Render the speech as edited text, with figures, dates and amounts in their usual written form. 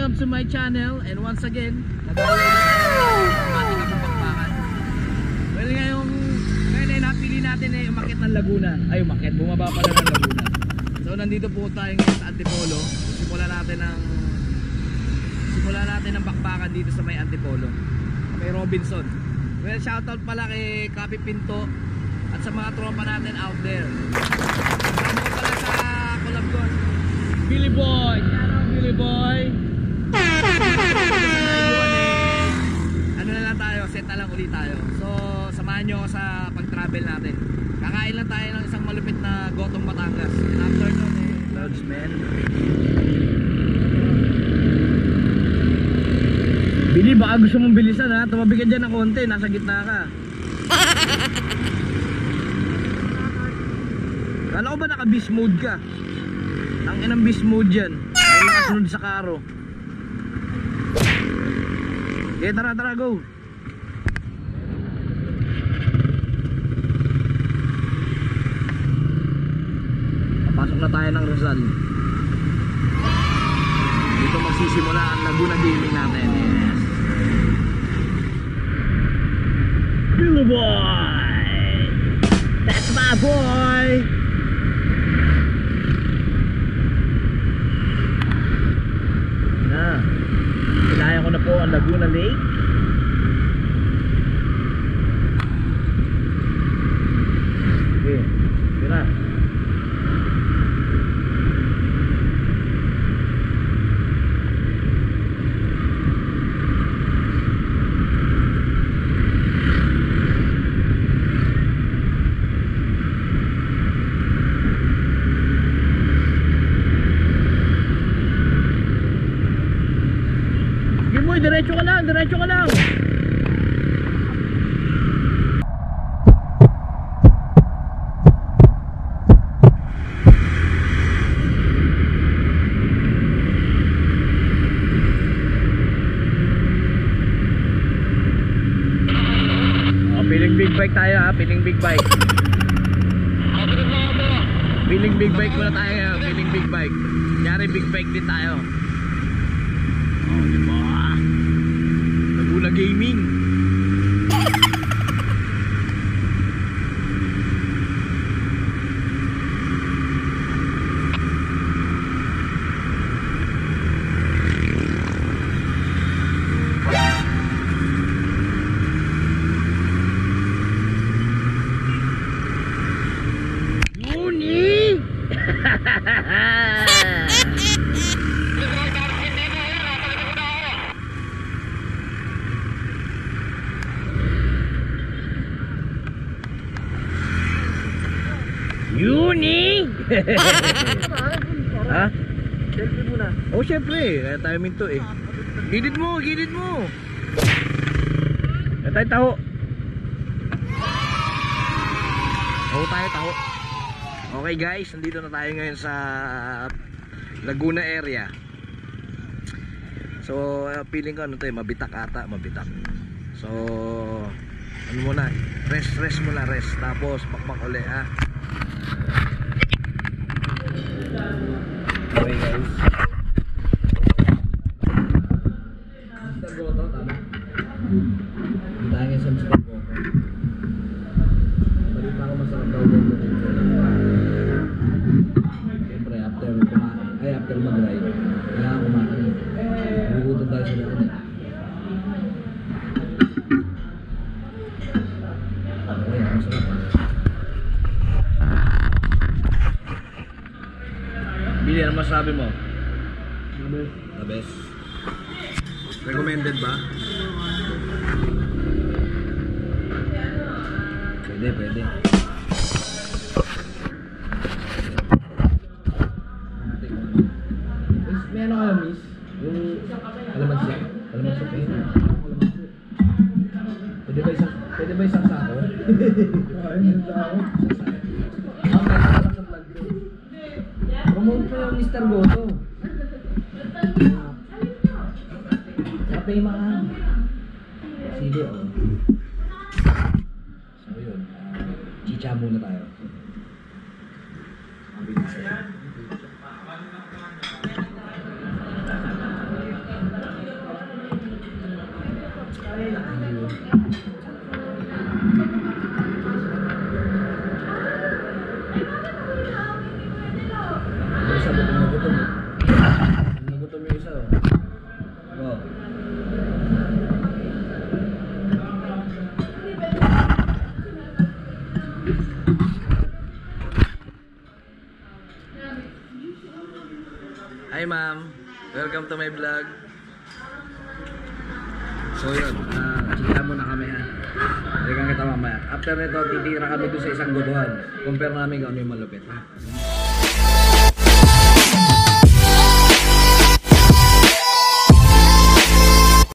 welcome to my channel. And once again, nag-away na tayo ng ating kapapakpakan. Well, ngayon ay napili natin ay umakyat ng Laguna. Ay, umakyat, bumaba pala ng Laguna. So nandito po tayo ngayon sa Antipolo. Simulan natin ang bakbakan dito sa may Antipolo, kay Robinson. Well, shoutout pala kay Kapi Pinto at sa mga tropa natin out there. Kasama ko pala sa collab ko, Billy Boy. Billy Boy. Ano na lang tayo, set na lang ulit tayo. So samahan nyo ako sa pag-travel natin. Kakain lang tayo ng isang malupit na Gotong Batangas. And after nun Lods, man. Billy, baka gusto mong bilisan ha. Tumabi ka dyan ng konti, nasa gitna ka. Kala ko ba naka-beast mode ka? Ang inang beast mode dyan. Ay nakasunod sa karo. Okay, tara, go. Papasok na tayo ng Rizal. Dito magsisimula ang Laguna Gaming natin. Yes. Billy Boy! That's my boy! Kinaya ko na po ang Laguna Lake. Okay, tira. Diretso ka lang. Piling big bike tayo ha, piling big bike. Piling big bike muna tayo, piling big bike. Kunyari big bike din tayo. Oh, diba? Laguna Gaming. Yuni! Yuni! Ha? Selfie muna. Oh, syempre. Kaya tayo minto eh. Gilid mo. Kaya tayo taho. Taho. Okay guys, nandito na tayo ngayon sa Laguna area. So, feeling ko ano to eh, mabitak ata. So, ano muna, rest muna. Tapos, pakpak ulit ha. Okay guys. Mr. Goto, tama? Tayo nga sa Mr. Goto. Balita ko masarap daw Goto. Siyempre, after mag-ride, kailangan kumain. Bugutom tayo sa likod eh. Okay, masarap ha. Bili, ano masabi mo? The best. Recommended ba? Pwede. May ano kayo, miss? Yung alamansi eh. Pwede ba isang sako? Isang sako. Promote mo yung Mr. Goto. Kapay mahal. Sige o. So yun. Chicha muna tayo. Mabilis eh. Isa, gutom na gutom. Nagutom yung isa, oh. Oh. Hi ma'am, welcome to my vlog. So yun, chika muna kami ha. Balikan kita mamaya. After nito, titira kami doon sa isang gubuhan. Compare namin kung ano yung malupit ha.